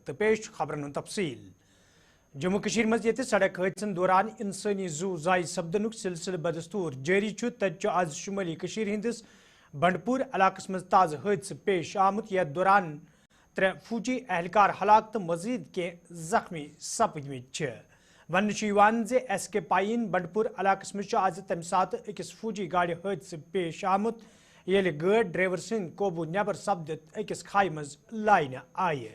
तो पेश खबरन तफसील। जम्मू कश्मीर मज ये सड़क हादसन दौरान इंसानी जू जाय सपदनुक सिलसिल बदस्तूर जारी तज आज शुमाली कश्मीर हिंदिस बंडपुर इलाकस मज ताज़ हादस पेश आमुत यथ दौरान 3 फौजी एहलकार हलाक तो मजीद के जख्मी सपदमित वन SK पाइन बंडपुर इलाकस मज आज तम सात अकिस फौजी गाड़ी हादस पेश आमुत येले गाड़ ड्राइवर सिंद कोबू नबर सपदित अकिस खाई मज लाइन आय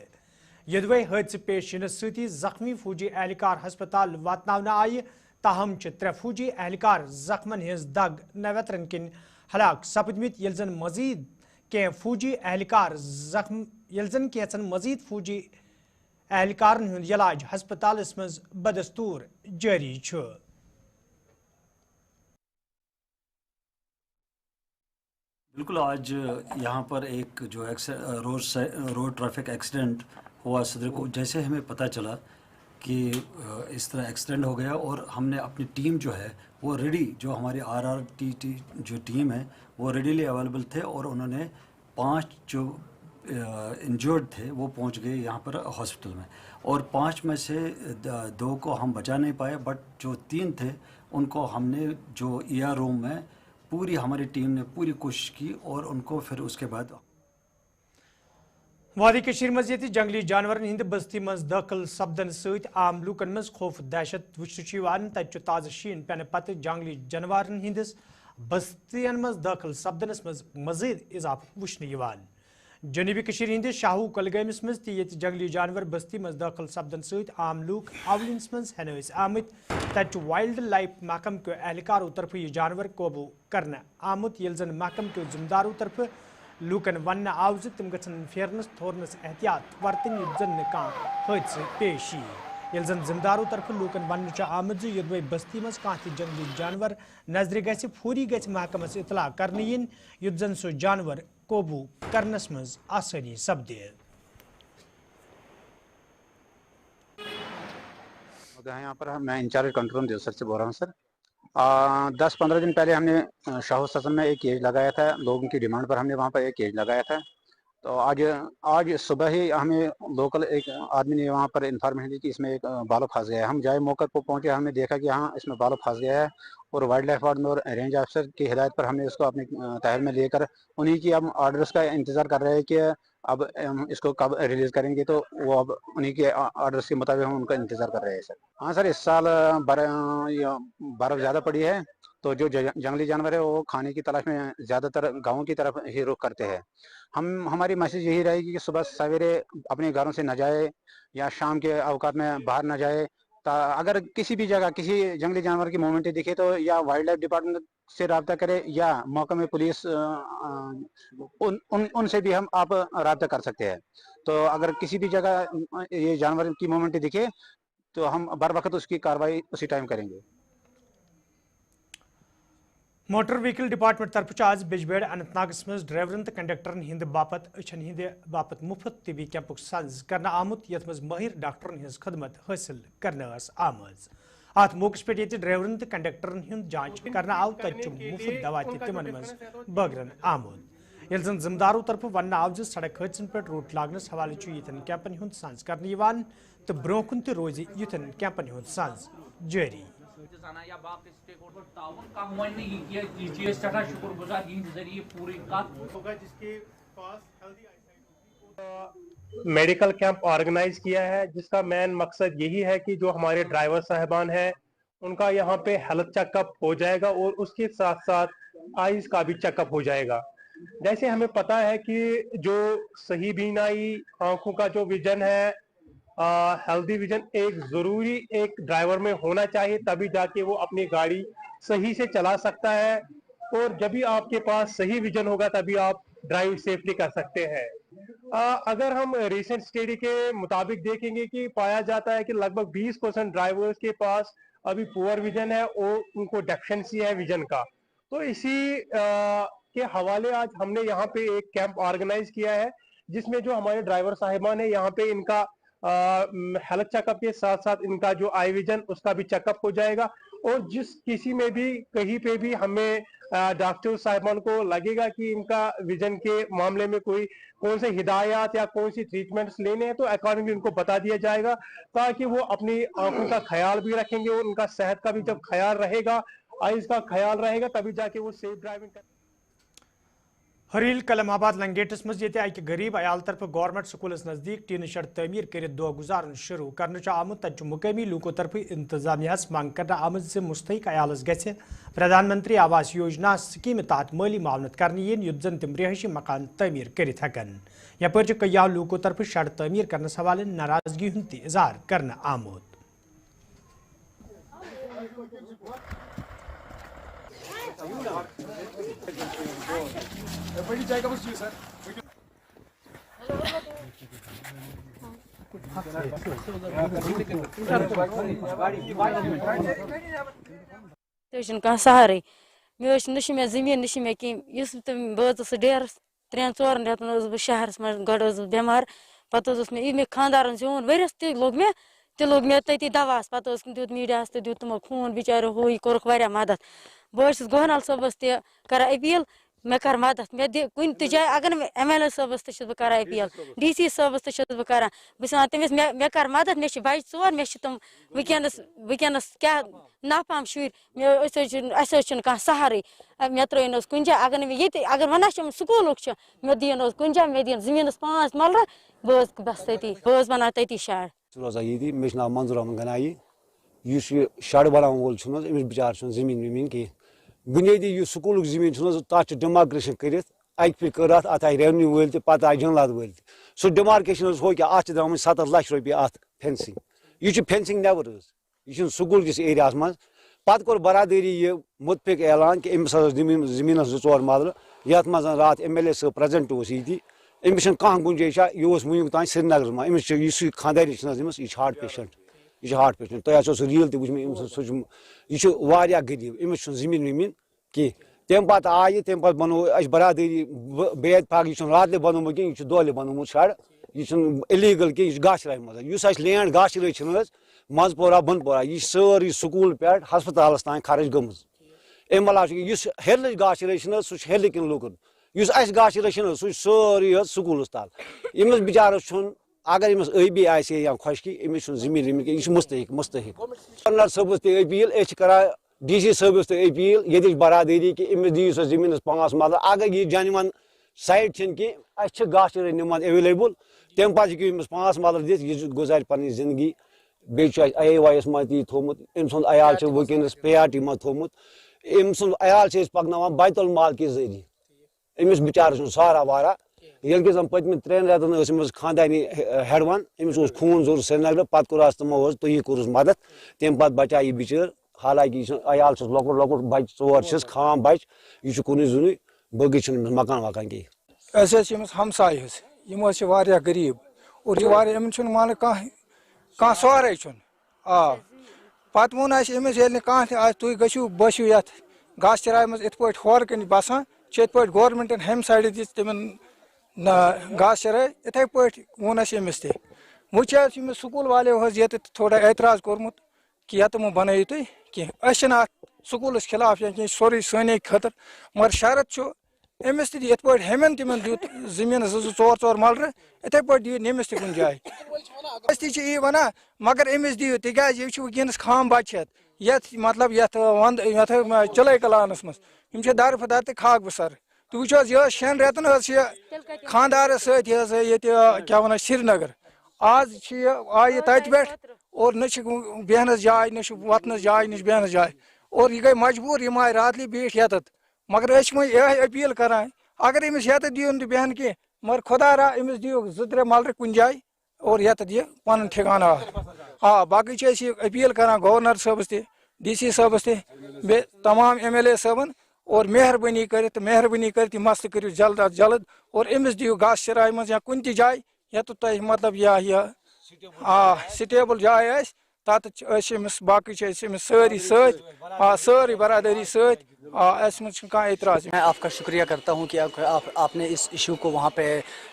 यदवे हादस पेश यन सती जख्मी फौजी एहलकार हस्पताल वातनावन आय ताहम 3 फौजी एहलकार जख्मन हज दग नवतरन किन हलाक सपदमित यलजन मजीद के फौजी एहलकार जख्म यलजन कैचन मजीद फौजी एहलकारन हुंद इलाज हस्पतालस मज बदस्तूर जारी बिल्कुल आज यहाँ पर एक जो रोड ट्रैफिक एक्सीडेंट हुआ सदर को जैसे हमें पता चला कि इस तरह एक्सीडेंट हो गया और हमने अपनी टीम जो है वो रेडी जो हमारी RRTT जो टीम है वो रेडीली अवेलेबल थे और उन्होंने 5 जो इंजर्ड थे वो पहुंच गए यहाँ पर हॉस्पिटल में और 5 में से 2 को हम बचा नहीं पाए बट जो 3 थे उनको हमने जो ER रूम में पूरी हमारी टीम ने पूरी कोशिश की और उनको फिर उसके बाद वादी कशीर मज ये जंगली जानवरन हिंद बस्ती मज दाखिल सपदन सत आम लूकन मज खौफ दहशत वुचन तत ताज़ शीन पेन पत जंगली जानवरन हिंदिस बस्तियन मज दाखिल सपदनस मज मजीद इजाफ वुचन जनूबी कशीर हिंदिस शाहू कलगमस मज ये जंगली जानवर बस्ती मज दाखिल सपदन सत आम लूक आवलिनस मज हन आमत तत वाइल्ड लाइफ महकम के एहलकारों तरफ यह जानवर काबू करने आमुत यलजन महकम के जिम्मेदारों तरफ लूकन वन आव तम गन फेरनस थोरनस एहतियात वर्तन जन हादस पेश यलजन जिम्मेदारों तरफ लूकन वन आमद योदवे बस्ती मज कह जंगली जानवर नजर गि फौरी गि महकमस इतला कर युद्ध जन सो जानवर काबू करनस मज आसानी सपदे। यहाँ पर मैं इंचार्ज कंट्रोल देवसर से बोल रहा हूँ सर। 10-15 दिन पहले हमने शाहू सदन में एक केज लगाया था, लोगों की डिमांड पर हमने वहाँ पर एक केज लगाया था। तो आज सुबह ही हमें लोकल एक आदमी ने वहाँ पर इन्फॉर्मेशन दी कि इसमें एक बालू फंस गया है। हम जाए मौके पर पहुँचे, हमने देखा कि हाँ इसमें बालू फंस गया है और वाइल्ड लाइफ वार्डन और रेंज ऑफिसर की हिदायत पर हमने इसको अपने तहल में लेकर उन्हीं की अब ऑर्डर्स का इंतज़ार कर रहे हैं कि अब इसको कब रिलीज करेंगे। तो वो अब उन्हीं के ऑर्डर्स के मुताबिक हम उनका इंतज़ार कर रहे हैं सर। हाँ सर, इस साल बर्फ़ ज़्यादा पड़ी है तो जो जंगली जानवर है वो खाने की तलाश में ज़्यादातर गाँव की तरफ ही रुख करते हैं। हमारी मैसेज यही रहेगी कि सुबह सवेरे अपने घरों से न जाए या शाम के अवकात में बाहर न जाए। अगर किसी भी जगह किसी जंगली जानवर की मूवमेंट दिखे तो या वाइल्ड लाइफ डिपार्टमेंट से रब्ता करे या मौके में पुलिस उनसे भी हम आप रब्ता कर सकते हैं। तो अगर किसी भी जगह ये जानवर की मूवमेंट दिखे तो हम बर वक्त उसकी कार्रवाई उसी टाइम करेंगे। मोटर व्हीकल डिपार्टमेंट तरफ आज बिजबेड़ अनंतनागस मज ड्राइवरन तो कंडक्टरन हिंद बापत अछन हिंद बापत मुफ्त तबी कैंपुक सज करना आमुत यथ मज माहिर डॉक्टरन हिंज खदमत हासिल करना आमज अत मौके पे ये ड्राइवरन तो कंडक्टरन हिंद जांच करना आव तत मुफ्त दवा तिमन मज बगरन आमुद यलजन जिम्मेदारों तरफ वन आव सड़क हादसन पे रूट लागनस हवाले यन कैंपन हुंद सज कर तो ब्रोकुन तो रोज युथन कैंपन हुंद सज जारी। या बाकी स्टेक होल्डर ताउन का वन ये चीज सटा शुक्रगुजार इन जरिए पूरी का होगा जिसके पास हेल्दी मेडिकल कैंप ऑर्गेनाइज किया है जिसका मेन मकसद यही है कि जो हमारे ड्राइवर साहबान हैं उनका यहाँ पे हेल्थ चेकअप हो जाएगा और उसके साथ साथ आईज का भी चेकअप हो जाएगा। जैसे हमें पता है कि जो सही बीनाई आंखों का जो विजन है हेल्दी विजन एक जरूरी एक ड्राइवर में होना चाहिए, तभी जाके वो अपनी गाड़ी सही से चला सकता है और जब भी आपके पास सही विजन होगा तभी आप ड्राइव सेफली कर सकते हैं। अगर हम रिसेंट स्टडी के मुताबिक देखेंगे कि पाया जाता है कि लगभग 20% ड्राइवर्स के पास अभी पुअर विजन है और उनको डेफिशिएंसी है विजन का। तो इसी के हवाले आज हमने यहाँ पे एक कैंप ऑर्गेनाइज किया है जिसमें जो हमारे ड्राइवर साहिबान है यहाँ पे इनका हेल्थ चेकअप के साथ साथ इनका जो आई विजन उसका भी चेकअप हो जाएगा और जिस किसी में भी कहीं पे भी हमें डॉक्टर साहिबान को लगेगा कि इनका विजन के मामले में कोई कौन से हिदायत या कौन सी ट्रीटमेंट्स लेने हैं तो अकॉर्डिंगली उनको बता दिया जाएगा, ताकि वो अपनी आंखों का ख्याल भी रखेंगे और उनका सेहत का भी जब ख्याल रहेगा, आइज का ख्याल रहेगा, तभी जाके वो सेफ ड्राइविंग कर। हरील कलमाबाद लंगेटस मज ये अक गरीब अयाल तरफ गवर्नमेंट स्कूलस नजदीक टीन शड तमीर कर दो गुजारन शुरू कर आमुत तत मुकामी लूको तरफ इंतजामिया मांग कर आमद से मुस्तक अयालस गि प्रधानमंत्री आवास योजना स्कीम तहत माली मावनत कर युत जन तम रिहायशी मकान तमीर कर हकन यपर कई लूको तरफ शड तमीर करने हवाले नाराजगी हूं इजहार कर आमुत। सहारे मे मे जमीन मे कहीं बस डेरस 3-4 रेतन बह शहरस मज गो बेमार पे मे खानदार ओन वरियस ते लोग मे तती दवा पे दुत मीडिया दुत तमो खून बिचारो हो कोर्क वारिया मदद बस गोहनल सबस कर अपील मे कर मदद मे दि कुन जाए अगर MLA सबस कर अपील DC सबस बह कर बह तमिस मे कर मदद मे बच्चे 4 मे तम वनस क्या नाफाम शुर मे कह सहारे मे त्रोन कुन जाए अगर ये अगर वन स्कूल मे दिन कुन जाए मे दिन जमीन 5 मलर बस तती बस बना तती शाड़ रोजान ये मे नाव मंजूर अहमद गनाई इस शड बनान वोल अमिस बिचार जमीन वमीन कह बुनियादी स्कूल जमीन तथ डिमार्केशन कर अक कर अत आई रेवन्यू वल पे आई जंगलात वल सह डिमार्केशन हो क्या अत द्राम 70 लाख रुपये अत फेंसिंग यह फेंसिंग नेबर यह स्कूल किस एरिया मज पे कोर बरादरी यह मुतफिक ऐलान कि अमिस जमीन 2-4 मरल यथ मज रात MLA साहब प्रेजेंट ये अमिस कह गुंजाइश यह वुक तान श्रीनगर में अमिस खानदारी अमिस यह हार्ट पेशेंट तुम आसो सह रील यह गरीब अमिस जमीन वमीन कह तम पे आये तम पे बनो बरादरी बेद फाक यह रात बनोमुत कह यह दोहले बनोमुत शड यह इलीगल कह यह गाशराय मज लैंड गाशराय मजपोरा बनपोरा यह सारी स्कूल पे हस्पताल तान खर्च गमज अम अलाव हेरल गाशराय सह हेरल कन लुकन गाशराय सह सारी स्कूल तल अमिस बिचारस अगर अमिस अबी आसे या खुशकी अमिस जमीन वमीन यह मुस्तहिक गवर्नर सबस अपील कर DC साहबस अपील ये बरादरी कि अमिस दियो जमीन 5 मरल अगर यह जानवन साइड कह गाशराय निमान एवेलेबल तम पे अमिस 5 मरल दित यह गुजार पन जिंदगी बे IAYS मत थोमुत अम सुंद अयाल वनस PRT मत थोमुत अम सुंद अयाल पकन बैतुल माल के जरिए अमिस बिचार सारा वारा ये जन पतम 3 रेतन खानदानी हेडवन अमिस खून जोर श्रीनगर पे कोर तमो तुह कोरस मदद तम पे बचा यह बिचार हालांकि अयाल लकुट लकुट बच्चे 4 खाम बच यह कुन जुन बगी मकान वकान कह अमिस हमसाय यम गरीब और यह मान कह सारे आ पे वोन अमिस कह तुम गु बसू ये गाछ चराय मज इत होर कन बसान पे गवर्नमेंटन हम साइड दिस तमन गाछ चराय इथे पे वोन अमिस तम स्कूल वाले ये थोड़ा एतराज कोर्मुत कि यह तमो बन तुम कह स्कूलस खिलाफ या कह सोरे सने खतर मगर शरत अमिस ये हेमन तम दित जमीन 2-4 मलर इथे पे दियो नमिस कुन जाए यह वन मगर अमिस दियो तज यह वनस खाम बच्चे ये मतलब ये वंद ये चिलय कलानस मज दरफदार तो खाक बसर तो वो 6 रेतन खानदार सत क्या वन श्रीनगर आज आये तत पे और न बेहनस जाय न वतनस जाय न बेहनस जाय और यह गई मजबूर यह आए रातली बीठ ये मगर यह अपील करान अगर अमिस ये दियो बेहन कह मगर खुदा रा अमिस दियो 2-3 मलर कुन जाए और ये दिय पन ठिकाना हाँ बाकी अपील करान गवर्नर साहबस DC साहबस बे तमाम MLA साहबन और मेहरबानी कर मसल करो जल्द अज जल्द और अमिस दियो गाछ चराय मज या कुन जाए ये तुम मतलब यह स्टेबल जाए तमिस बाकी सारी सारी बरादरी कह एतराज। मैं आपका शुक्रिया करता हूं कि आपने इस इशू को वहां पे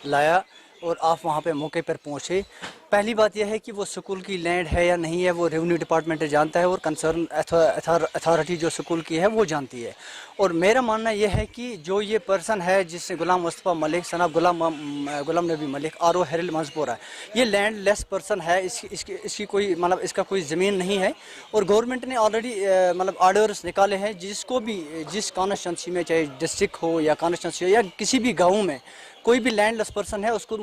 लाया और आप वहां पे मौके पर पहुंचे पहली बात यह है कि वो स्कूल की लैंड है या नहीं है वो रेवेन्यू डिपार्टमेंट जानता है और कंसर्न अथॉरिटी जो स्कूल की है वो जानती है। और मेरा मानना यह है कि जो ये पर्सन है जिससे गुलाम मुस्तफ़ा मलिक सनाब गुलाम नबी मलिक आर.ओ. हेरिल मंजपोरा, ये लैंड लेस पर्सन है, इसकी कोई मतलब इसका कोई ज़मीन नहीं है। और गवर्नमेंट ने ऑलरेडी मतलब आर्डर्स निकाले हैं जिसको भी जिस कॉन्स्टिट्यूंसी में चाहे डिस्ट्रिक्ट हो या कॉन्स्टिट्यूंसी हो या किसी भी गाँव में कोई भी लैंडलेस पर्सन है उसको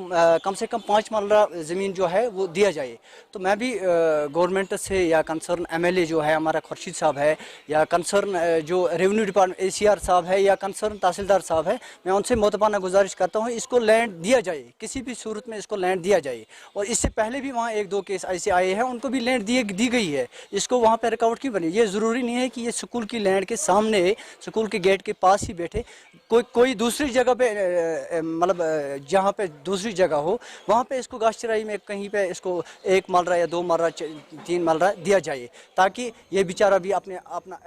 कम से कम 5 मरला ज़मीन जो है वो दिया जाए। तो मैं भी गवर्नमेंट से या कंसर्न एमएलए जो है हमारा खुर्शीद साहब है या कंसर्न जो रेवेन्यू डिपार्टमेंट एसीआर साहब है या कंसर्न तहसीलदार साहब है, मैं उनसे मोतबाना गुजारिश करता हूँ इसको लैंड दिया जाए, किसी भी सूरत में इसको लैंड दिया जाए। और इससे पहले भी वहाँ 1-2 केस ऐसे आए हैं, उनको भी लैंड दी गई है, इसको वहाँ पर रिकॉर्ड क्यों बनी? ये ज़रूरी नहीं है कि ये स्कूल की लैंड के सामने स्कूल के गेट के पास ही बैठे, कोई दूसरी जगह पे मतलब जहाँ पे दूसरी जगह हो वहाँ पे इसको गाछचराई में कहीं पे इसको 1 मरला या 2 मरला 3 मरला दिया जाए ताकि ये बेचारा भी अपना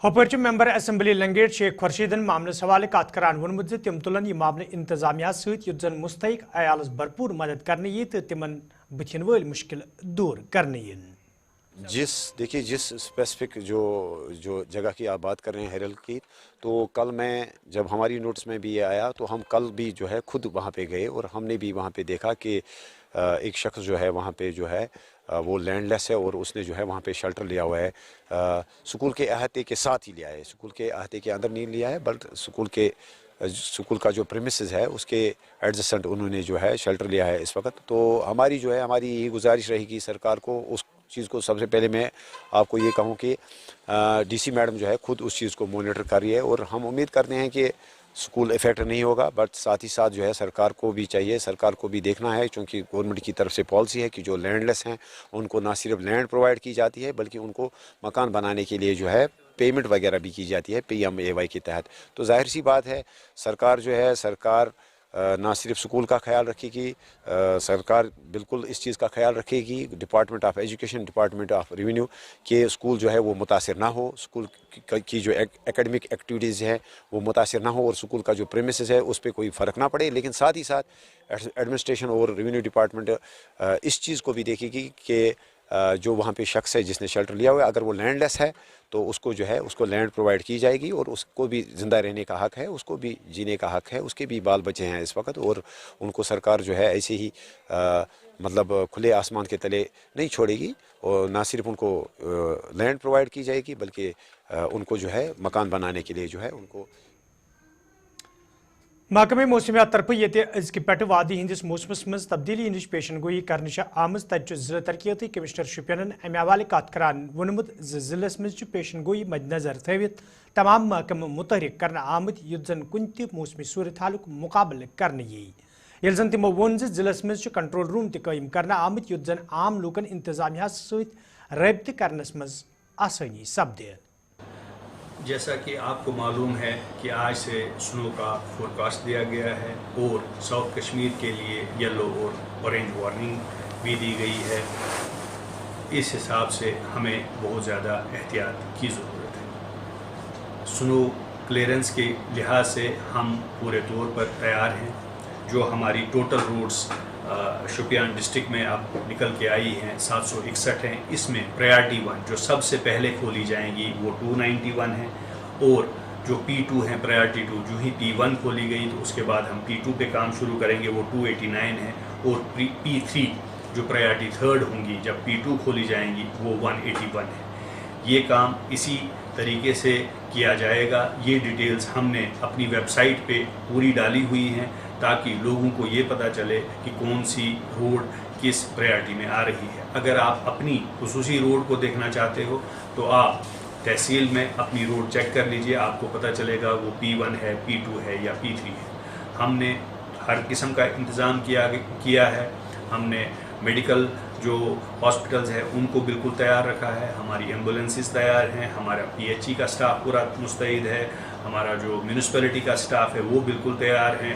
होपर मेंबर असेंबली लंगेट शेख खुर्शीदन मामले हवाले कत करान वोनमुत जे तिम तुलन यह मामले इंतजामिया सहित युत जन मुस्तहिक अयालस भरपूर मदद करने यी तो तिमन बुथिन वल मुश्किल दूर करने यिन। देखिए जिस स्पेसिफिक जो जगह की आप बात कर रहे हैं हेरल की, तो कल मैं जब हमारी नोटिस में भी ये आया तो हम कल भी जो है खुद वहाँ पे गए और हमने भी वहाँ पे देखा कि एक शख्स जो है वहाँ पे जो है वो लैंडलेस है और उसने जो है वहाँ पे शेल्टर लिया हुआ है, स्कूल के अहाते के साथ ही लिया है, स्कूल के अहाते के अंदर नहीं लिया है बट स्कूल का जो प्रीमिसेस है उसके एडजेसेंट उन्होंने जो है शेल्टर लिया है इस वक्त। तो हमारी यही गुजारिश रहेगी सरकार को, उस चीज़ को सबसे पहले मैं आपको ये कहूँ कि डीसी मैडम जो है खुद उस चीज़ को मॉनिटर कर रही है और हम उम्मीद करते हैं कि स्कूल इफेक्ट नहीं होगा, बट साथ ही साथ जो है सरकार को भी चाहिए, सरकार को भी देखना है क्योंकि गवर्नमेंट की तरफ से पॉलिसी है कि जो लैंडलेस हैं उनको ना सिर्फ लैंड प्रोवाइड की जाती है बल्कि उनको मकान बनाने के लिए जो है पेमेंट वगैरह भी की जाती है PMAY के तहत। तो जाहिर सी बात है सरकार ना सिर्फ स्कूल का ख्याल रखेगी, सरकार बिल्कुल इस चीज़ का ख्याल रखेगी, department of education, department of revenue के स्कूल जो है वो मुतासिर ना हो, स्कूल की जो एकेडमिक एक्टिविटीज़ है वो मुतासिर ना हो और स्कूल का जो प्रेमिसेस है उस पर कोई फ़र्क ना पड़े। लेकिन साथ ही साथ एडमिनिस्ट्रेशन और रेवेन्यू डिपार्टमेंट इस चीज़ को भी देखेगी कि जो वहाँ पे शख्स है जिसने शेल्टर लिया हुआ है अगर वो लैंडलेस है तो उसको जो है उसको लैंड प्रोवाइड की जाएगी और उसको भी ज़िंदा रहने का हक़ है, उसको भी जीने का हक़ है, उसके भी बाल बच्चे हैं इस वक्त और उनको सरकार जो है ऐसे ही मतलब खुले आसमान के तले नहीं छोड़ेगी और ना सिर्फ उनको लैंड प्रोवाइड की जाएगी बल्कि उनको जो है मकान बनाने के लिए जो है उनको महकमे मौसमियात तरफ ये अजक पे वादी हंदिस मौसमस मज तब्दीली नश पेशन गोई कर आमज तत जिला तरक्याती कमिश्नर शुपियन अमे हवाले कत करान वोनमुत जिलस मज पेशन गोई मद्नजर थवित तमाम महकम मुतहरिक करना आमद युत जन कुन त मौसमी सूरत हालुक मुकाबल करने यी यल जन तमो वोन जिलस मज कंट्रोल रूम तयम करना आमद युत जन आम लूकन इंतजामिया सहित रब्त करनस मज आसानी सपदे। जैसा कि आपको मालूम है कि आज से स्नो का फोरकास्ट दिया गया है और साउथ कश्मीर के लिए येलो और ऑरेंज वार्निंग भी दी गई है। इस हिसाब से हमें बहुत ज़्यादा एहतियात की ज़रूरत है। स्नो क्लियरेंस के लिहाज से हम पूरे तौर पर तैयार हैं। जो हमारी टोटल रोड्स शोपियान डिस्ट्रिक्ट में अब निकल के आई हैं 761 हैं, इसमें प्रायोरिटी 1 जो सबसे पहले खोली जाएंगी वो 291 है और जो P2 हैं प्रायोरिटी 2 जो ही P1 खोली गई तो उसके बाद हम P2 पे काम शुरू करेंगे वो 289 है और P3 जो प्रायोरिटी 3 होंगी जब P2 खोली जाएंगी वो 181 है। ये काम इसी तरीके से किया जाएगा। ये डिटेल्स हमने अपनी वेबसाइट पे पूरी डाली हुई हैं ताकि लोगों को ये पता चले कि कौन सी रोड किस प्रायोरिटी में आ रही है। अगर आप अपनी खुसूसी रोड को देखना चाहते हो तो आप तहसील में अपनी रोड चेक कर लीजिए, आपको पता चलेगा वो P1 है, P2 है या P3 है। हमने हर किस्म का इंतज़ाम किया है। हमने मेडिकल जो हॉस्पिटल्स हैं उनको बिल्कुल तैयार रखा है, हमारी एम्बुलेंसेस तैयार हैं, हमारा PHE का स्टाफ पूरा मुस्तैद है, हमारा जो म्यूनिसिपैलिटी का स्टाफ है वो बिल्कुल तैयार हैं,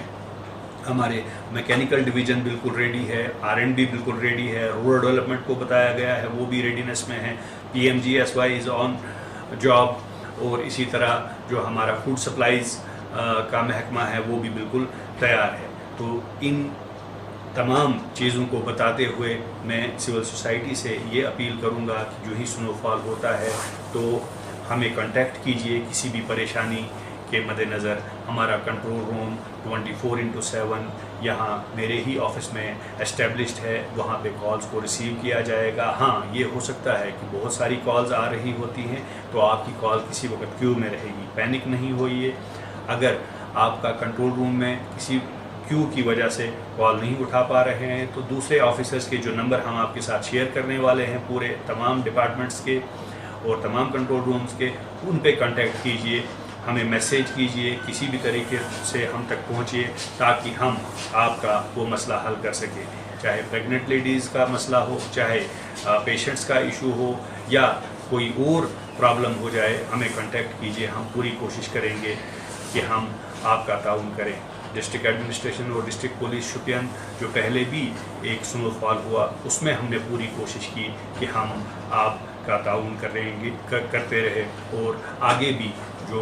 हमारे मैकेनिकल डिवीज़न बिल्कुल रेडी है, R&D बिल्कुल रेडी है, रूरल डेवलपमेंट को बताया गया है वो भी रेडीनेस में है, PMGSY इज़ ऑन जॉब और इसी तरह जो हमारा फूड सप्लाईज़ का महकमा है वो भी बिल्कुल तैयार है। तो इन तमाम चीज़ों को बताते हुए मैं सिविल सोसाइटी से ये अपील करूँगा कि जो ही स्नोफॉल होता है तो हमें कांटेक्ट कीजिए किसी भी परेशानी के मद्देनज़र। हमारा कंट्रोल रूम 24/7 यहाँ मेरे ही ऑफिस में एस्टेब्लिश्ड है, वहाँ पे कॉल्स को रिसीव किया जाएगा। हाँ, ये हो सकता है कि बहुत सारी कॉल्स आ रही होती हैं तो आपकी कॉल किसी वक्त क्यू में रहेगी, पैनिक नहीं होइए। अगर आपका कंट्रोल रूम में किसी क्यू की वजह से कॉल नहीं उठा पा रहे हैं तो दूसरे ऑफिसर्स के जो नंबर हम आपके साथ शेयर करने वाले हैं पूरे तमाम डिपार्टमेंट्स के और तमाम कंट्रोल रूम्स के, उन पे कांटेक्ट कीजिए, हमें मैसेज कीजिए, किसी भी तरीके से हम तक पहुंचिए ताकि हम आपका वो मसला हल कर सकें। चाहे प्रेग्नेंट लेडीज़ का मसला हो, चाहे पेशेंट्स का इशू हो या कोई और प्रॉब्लम हो जाए, हमें कांटेक्ट कीजिए। हम पूरी कोशिश करेंगे कि हम आपका ताउन करें। डिस्ट्रिक्ट एडमिनिस्ट्रेशन और डिस्ट्रिक्ट पुलिस शोपियान जो पहले भी एक स्नोफॉल हुआ उसमें हमने पूरी कोशिश की कि हम आपका ताउन करते रहे और आगे भी जो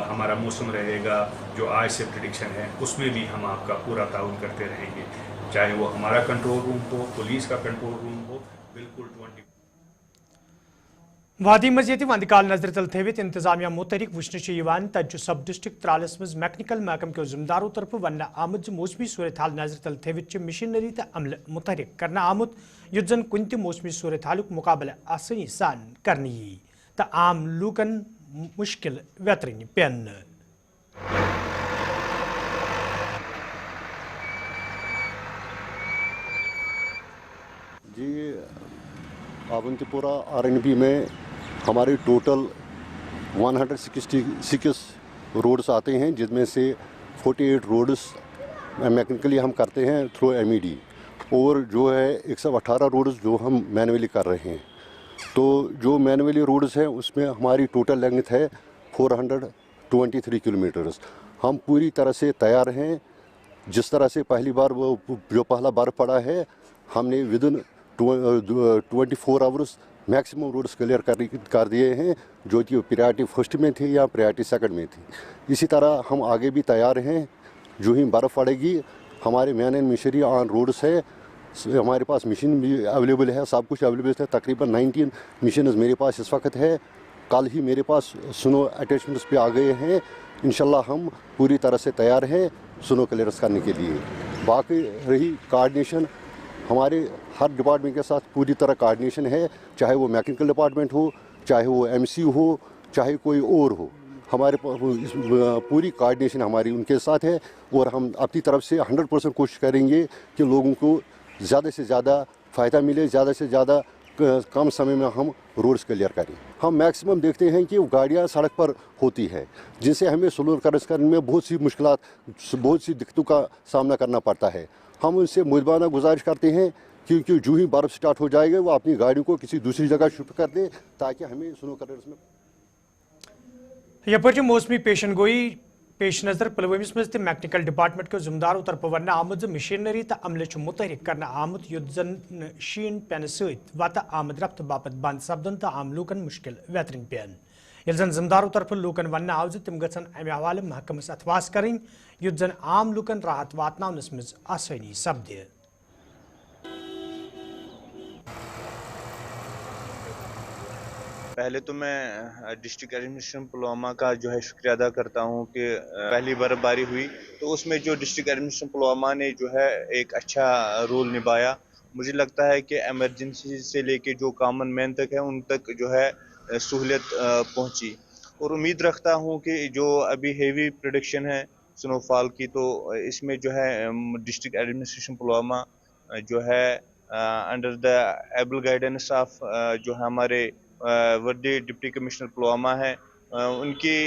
हमारा मौसम रहेगा, जो आज से प्रेडिक्शन है, उसमें भी हम आपका पूरा ताउन करते रहेंगे, चाहे वो हमारा कंट्रोल रूम हो, पुलिस का कंट्रोल रूम हो। बिल्कुल वादी मज़ीद वंदकाल नजर तल थवित इंतजामिया मुतहरिक वुचन तज सब डिस्ट्रिक्ट त्रालस मज मैकनिकल महकम के जिम्मेदारों तरफ वन आमद मौसमी सूरत हाल नजर तल थवित मशीनरी तो अमल मुतहरिक करना आमुत युत जन कुन त मौसमी सूरत हाल मुकाबला आसानी सान करनी तो आम लूकन मुश्किल व्यतरन पेन। जी अवंतीपुरा RNB में हमारे टोटल 166 रोड्स आते हैं, जिसमें से 48 रोड्स मैकेनिकली हम करते हैं थ्रू MED और जो है 118 रोड्स जो हम मैनुअली कर रहे हैं। तो जो मैनुअली रोड्स हैं उसमें हमारी टोटल लेंथ है 423 किलोमीटर्स। हम पूरी तरह से तैयार हैं। जिस तरह से पहली बार वो जो पहला बर्फ़ पड़ा है, हमने within 24 hours maximum roads clear कर दिए हैं, जो कि प्रायोरिटी फर्स्ट में थी या प्रायोरिटी सेकंड में थी। इसी तरह हम आगे भी तैयार हैं। जो ही बर्फ़ पड़ेगी हमारे man and machinery on roads है, हमारे पास मशीन भी अवेलेबल है, सब कुछ अवेलेबल है। तकरीबन 19 मशीन मेरे पास इस वक्त है। कल ही मेरे पास स्नो अटैचमेंट्स भी आ गए हैं। इंशाल्लाह हम पूरी तरह से तैयार हैं स्नो क्लियरेंस करने के लिए। बाकी रही कोऑर्डिनेशन, हमारे हर डिपार्टमेंट के साथ पूरी तरह कोऑर्डिनेशन है, चाहे वो मैकेनिकल डिपार्टमेंट हो, चाहे वो MC हो, चाहे कोई और हो। हमारे पूरी कोऑर्डिनेशन हमारी उनके साथ है और हम अपनी तरफ से 100% कोशिश करेंगे कि लोगों को ज़्यादा से ज़्यादा फ़ायदा मिले, ज़्यादा से ज़्यादा कम समय में हम रोड्स क्लियर करें। हम मैक्सिमम देखते हैं कि गाड़ियाँ सड़क पर होती है, जिनसे हमें स्लो क्रॉस करने में बहुत सी मुश्किलात, बहुत सी दिक्कतों का सामना करना पड़ता है। हम उनसे मुआवजा गुजारिश करते हैं क्योंकि जो ही बर्फ़ स्टार्ट हो जाएगा वो अपनी गाड़ियों को किसी दूसरी जगह शिफ्ट कर दें ताकि हमें स्नो क्रॉस में यपर मौसमी पेशन गोई पेश नज़र पुलवामिस मज मैकेनिकल डिपार्टमेंट के जिम्मेदारों तरफ वन आमद मशीनरी तो अमल मुतहरिक करना आमुत युत जन शीन पेन सत वत आमद रफ्त बापत बंद सपदन तो आम लूकन मुश्किल वेतरन पेन। ये जन जिम्मेदारों तरफ लूकन वन आव तम गन अमे हवाले महकमस अथवास करें युत जन आम लूकन राहत वातनावनस मज आसानी सपदे। पहले तो मैं डिस्ट्रिक्ट एडमिनिस्ट्रेशन पुलवामा का जो है शुक्रिया अदा करता हूँ कि पहली बर्फबारी हुई तो उसमें जो डिस्ट्रिक्ट एडमिनिस्ट्रेशन पुलवामा ने जो है एक अच्छा रोल निभाया। मुझे लगता है कि एमरजेंसी से लेके जो कॉमन मैन तक है उन तक जो है सहूलियत पहुँची और उम्मीद रखता हूँ कि जो अभी हेवी प्रोडक्शन है स्नोफॉल की तो इसमें जो है डिस्ट्रिक्ट एडमिनिस्ट्रेशन पुलवामा जो है under the able guidance of जो हमारे वर्दी डिप्टी कमिश्नर पुलवामा है, उनकी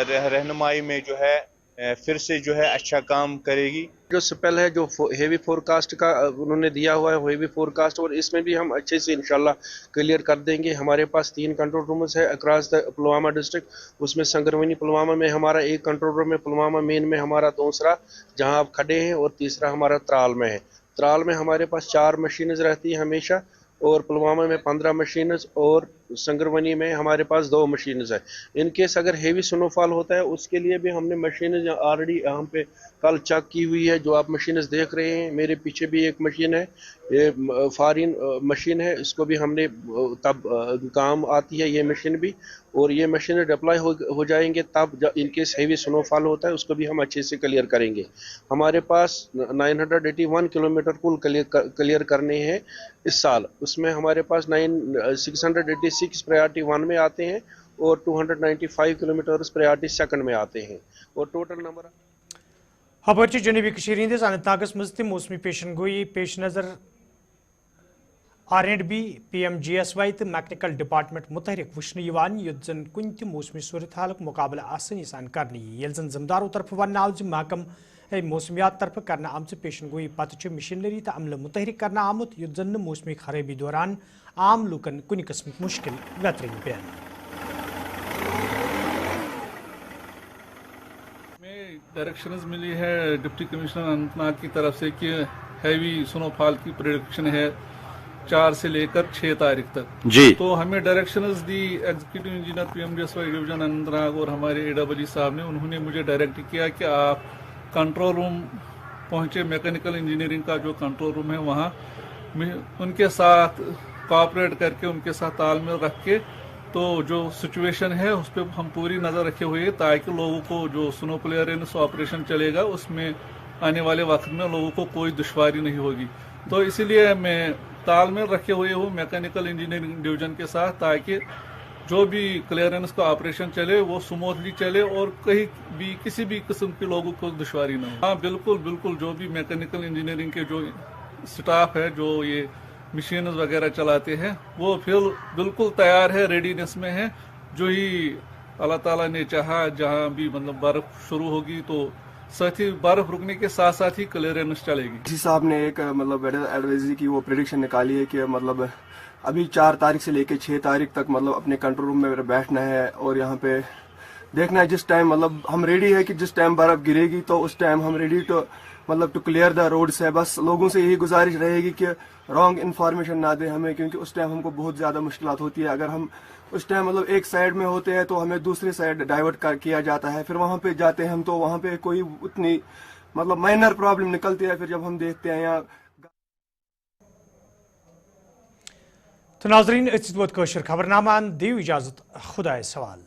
रहनुमाई में जो है फिर से जो है अच्छा काम करेगी। जो स्पेल है जो हेवी फोरकास्ट का उन्होंने दिया हुआ है हेवी फोरकास्ट, और इसमें भी हम अच्छे से इंशाल्लाह क्लियर कर देंगे। हमारे पास 3 कंट्रोल रूम्स है अक्रॉस द पुलवामा डिस्ट्रिक्ट, उसमें संगरवनी पुलवामा में हमारा 1 कंट्रोल रूम है, पुलवामा मेन में हमारा दूसरा जहां आप खड़े हैं, और तीसरा हमारा त्राल में है। त्राल में हमारे पास 4 मशीन्स रहती हैं हमेशा, और पुलवामा में 15 मशीन्स, और संगरवनी में हमारे पास 2 मशीन है। इन केस अगर हेवी स्नोफॉल होता है उसके लिए भी हमने मशीन ऑलरेडी यहाँ पे कल चेक की हुई है। जो आप मशीन देख रहे हैं, मेरे पीछे भी एक मशीन है, ये फॉरिन मशीन है, इसको भी हमने तब काम आती है ये मशीन भी, और ये मशीन डिप्लॉय हो जाएंगे तब इन केस हेवी स्नोफॉल होता है उसको भी हम अच्छे से क्लियर करेंगे। हमारे पास 981 किलोमीटर कुल क्लियर करने हैं इस साल। उसमें हमारे पास 686 प्रायोरिटी 1 में आते हैं और 295 किलोमीटर प्रायोरिटी 2 में आते हैं, और टोटल नंबर हपरचि जनूबी कशीर हिंदिस अनंतनागस मज ति मौसमी पेशन गोई पेश नजर R&B PMGSY तो मैकेनिकल डिपार्टमेंट मुतहरिक वुश्न यवान युद्ध जन कुन ति मौसमी सूरत हालक मुकाबला आसानी सान करनी येल जन जमदारों तरफ वन आव ज महकम मौसमियात तरफ करना आमच पेशन गोई पत मशीनरी तो अमल मुतहरिक करना आमुत युद्ध जन मौसमी खराबी दौरान आम लूकन कुन किस्म मुश्किल वेतरिंग पेन डायरेक्शंस मिली है डिप्टी कमिश्नर अनंतनाग की तरफ से कि हैवी स्नोफॉल की प्रेडिक्शन है 4 से लेकर 6 तारीख तक जी। तो हमें डायरेक्शंस दी executive engineer PMGSY division Anantnag और हमारे AEE साहब ने, उन्होंने मुझे डायरेक्ट किया कि आप कंट्रोल रूम पहुंचे, मैकेनिकल इंजीनियरिंग का जो कंट्रोल रूम है वहाँ उनके साथ कोऑपरेट करके उनके साथ तालमेल रख के तो जो सिचुएशन है उस पर हम पूरी नज़र रखे हुए हैं ताकि लोगों को जो स्नो क्लियरेंस ऑपरेशन चलेगा उसमें आने वाले वक्त में लोगों को कोई दुश्वारी नहीं होगी। तो इसीलिए मैं तालमेल रखे हुए हूँ मैकेनिकल इंजीनियरिंग डिवीजन के साथ ताकि जो भी क्लियरेंस का ऑपरेशन चले वो स्मूथली चले और कहीं भी किसी भी किस्म के लोगों को दुश्वारी न हो। हाँ बिल्कुल बिल्कुल, जो भी मैकेनिकल इंजीनियरिंग के जो स्टाफ है जो ये मशीन वगैरह चलाते हैं वो फिर बिल्कुल तैयार है, रेडीनेस में है। जो ही अल्लाह ताला ने चाहा जहाँ भी मतलब बर्फ शुरू होगी तो साथ ही बर्फ रुकने के साथ साथ ही क्लियरेंस चलेगी। जी साहब ने एक मतलब एडवाइजरी की वो प्रेडिक्शन निकाली है कि मतलब अभी 4 तारीख से लेके 6 तारीख तक मतलब अपने कंट्रोल रूम में बैठना है और यहाँ पे देखना है जिस टाइम मतलब हम रेडी है कि जिस टाइम बर्फ गिरेगी तो उस टाइम हम ready to clear the roads है। बस लोगों से यही गुजारिश रहेगी कि रॉन्ग इन्फॉर्मेशन ना दे हमें, क्योंकि उस टाइम हमको बहुत ज़्यादा मुश्किलात होती है। अगर हम उस टाइम मतलब एक साइड में होते हैं तो हमें दूसरी साइड डाइवर्ट किया जाता है, फिर वहाँ पे जाते हैं हम तो वहाँ पे कोई उतनी मतलब माइनर प्रॉब्लम निकलती है, फिर जब हम देखते हैं यहाँ तो नाजरीन खबरनामा दियो इजाजत खुदा सवाल।